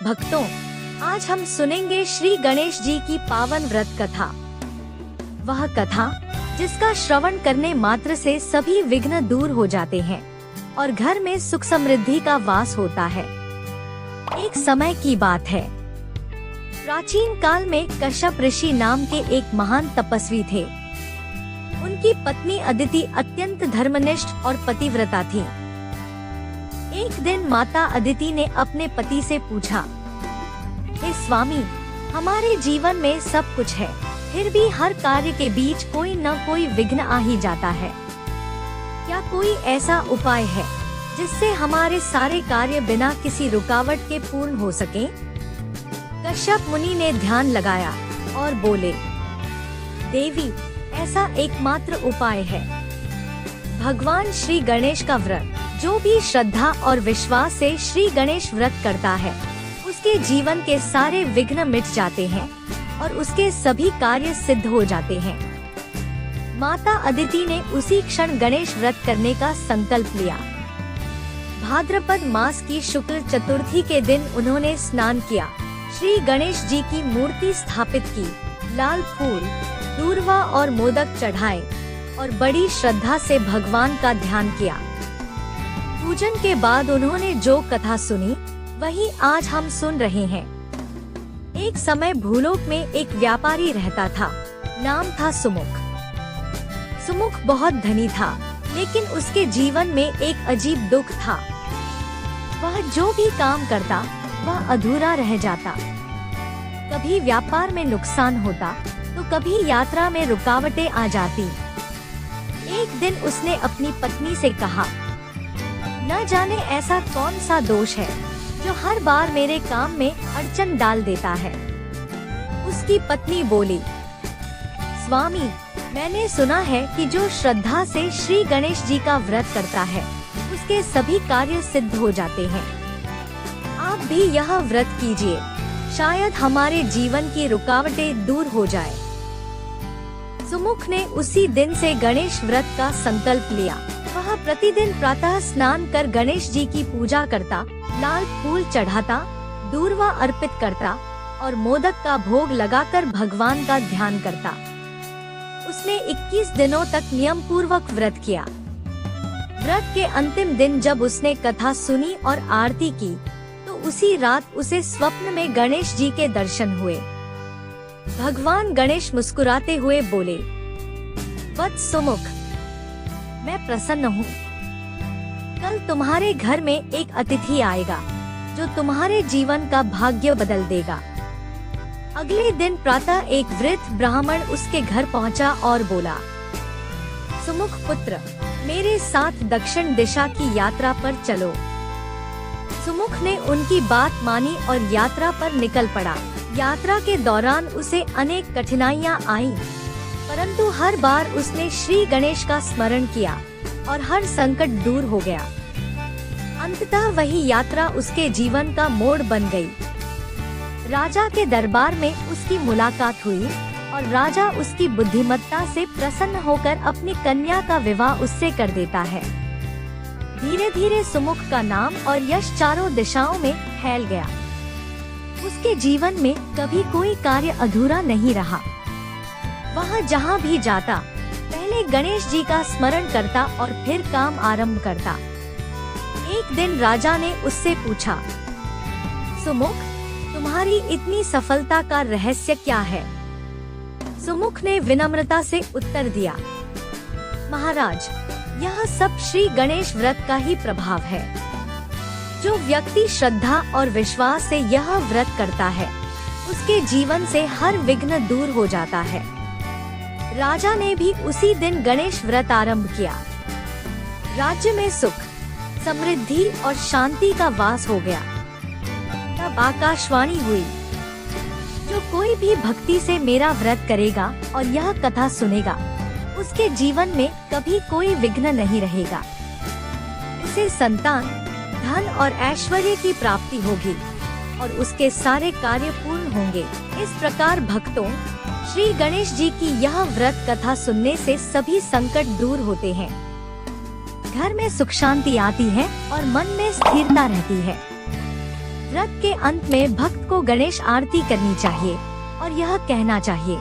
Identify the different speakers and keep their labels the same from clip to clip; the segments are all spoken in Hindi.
Speaker 1: भक्तों, आज हम सुनेंगे श्री गणेश जी की पावन व्रत कथा। वह कथा जिसका श्रवण करने मात्र से सभी विघ्न दूर हो जाते हैं और घर में सुख समृद्धि का वास होता है। एक समय की बात है, प्राचीन काल में कश्यप ऋषि नाम के एक महान तपस्वी थे। उनकी पत्नी अदिति अत्यंत धर्मनिष्ठ और पतिव्रता थी। एक दिन माता अदिति ने अपने पति से पूछा, हे स्वामी, हमारे जीवन में सब कुछ है, फिर भी हर कार्य के बीच कोई न कोई विघ्न आ ही जाता है। क्या कोई ऐसा उपाय है जिससे हमारे सारे कार्य बिना किसी रुकावट के पूर्ण हो सके? कश्यप मुनि ने ध्यान लगाया और बोले, देवी, ऐसा एकमात्र उपाय है, भगवान श्री गणेश का व्रत। जो भी श्रद्धा और विश्वास से श्री गणेश व्रत करता है, उसके जीवन के सारे विघ्न मिट जाते हैं और उसके सभी कार्य सिद्ध हो जाते हैं। माता अदिति ने उसी क्षण गणेश व्रत करने का संकल्प लिया। भाद्रपद मास की शुक्ल चतुर्थी के दिन उन्होंने स्नान किया, श्री गणेश जी की मूर्ति स्थापित की, लाल फूल, दूर्वा और मोदक चढ़ाए और बड़ी श्रद्धा से भगवान का ध्यान किया। पूजन के बाद उन्होंने जो कथा सुनी वही आज हम सुन रहे हैं। एक समय भूलोक में एक व्यापारी रहता था, नाम था सुमुख। सुमुख बहुत धनी था, लेकिन उसके जीवन में एक अजीब दुख था। वह जो भी काम करता वह अधूरा रह जाता। कभी व्यापार में नुकसान होता तो कभी यात्रा में रुकावटें आ जाती। एक दिन उसने अपनी पत्नी से कहा, न जाने ऐसा कौन सा दोष है जो हर बार मेरे काम में अड़चन डाल देता है। उसकी पत्नी बोली, स्वामी, मैंने सुना है कि जो श्रद्धा से श्री गणेश जी का व्रत करता है, उसके सभी कार्य सिद्ध हो जाते हैं। आप भी यह व्रत कीजिए, शायद हमारे जीवन की रुकावटें दूर हो जाए। सुमुख ने उसी दिन से गणेश व्रत का संकल्प लिया। वह प्रतिदिन प्रातः स्नान कर गणेश जी की पूजा करता, लाल फूल चढ़ाता, दूर्वा अर्पित करता और मोदक का भोग लगाकर भगवान का ध्यान करता। उसने 21 दिनों तक नियम पूर्वक व्रत किया। व्रत के अंतिम दिन जब उसने कथा सुनी और आरती की, तो उसी रात उसे स्वप्न में गणेश जी के दर्शन हुए। भगवान गणेश मुस्कुराते हुए बोले, वत्स सुमुख, मैं प्रसन्न हूँ। कल तुम्हारे घर में एक अतिथि आएगा जो तुम्हारे जीवन का भाग्य बदल देगा। अगले दिन प्रातः एक वृद्ध ब्राह्मण उसके घर पहुँचा और बोला, सुमुख पुत्र, मेरे साथ दक्षिण दिशा की यात्रा पर चलो। सुमुख ने उनकी बात मानी और यात्रा पर निकल पड़ा। यात्रा के दौरान उसे अनेक कठिनाइयाँ आईं, परंतु हर बार उसने श्री गणेश का स्मरण किया और हर संकट दूर हो गया। अंततः वही यात्रा उसके जीवन का मोड़ बन गई। राजा के दरबार में उसकी मुलाकात हुई और राजा उसकी बुद्धिमत्ता से प्रसन्न होकर अपनी कन्या का विवाह उससे कर देता है। धीरे धीरे सुमुख का नाम और यश चारों दिशाओं में फैल गया। उसके जीवन में कभी कोई कार्य अधूरा नहीं रहा। वह जहाँ भी जाता, पहले गणेश जी का स्मरण करता और फिर काम आरंभ करता। एक दिन राजा ने उससे पूछा, सुमुख, तुम्हारी इतनी सफलता का रहस्य क्या है? सुमुख ने विनम्रता से उत्तर दिया, महाराज, यह सब श्री गणेश व्रत का ही प्रभाव है। जो व्यक्ति श्रद्धा और विश्वास से यह व्रत करता है, उसके जीवन से हर विघ्न दूर हो जाता है। राजा ने भी उसी दिन गणेश व्रत आरंभ किया। राज्य में सुख, समृद्धि और शांति का वास हो गया। तब आकाशवाणी हुई, जो कोई भी भक्ति से मेरा व्रत करेगा और यह कथा सुनेगा, उसके जीवन में कभी कोई विघ्न नहीं रहेगा। उसे संतान, धन और ऐश्वर्य की प्राप्ति होगी और उसके सारे कार्य पूर्ण होंगे। इस प्रकार भक्तों, श्री गणेश जी की यह व्रत कथा सुनने से सभी संकट दूर होते हैं, घर में सुख शांति आती है और मन में स्थिरता रहती है। व्रत के अंत में भक्त को गणेश आरती करनी चाहिए और यह कहना चाहिए,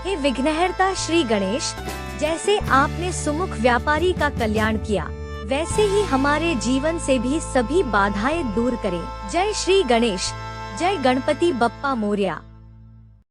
Speaker 1: हे विघ्नहर्ता श्री गणेश, जैसे आपने सुमुख व्यापारी का कल्याण किया, वैसे ही हमारे जीवन से भी सभी बाधाएं दूर करें। जय श्री गणेश, जय गणपति बप्पा मोरया।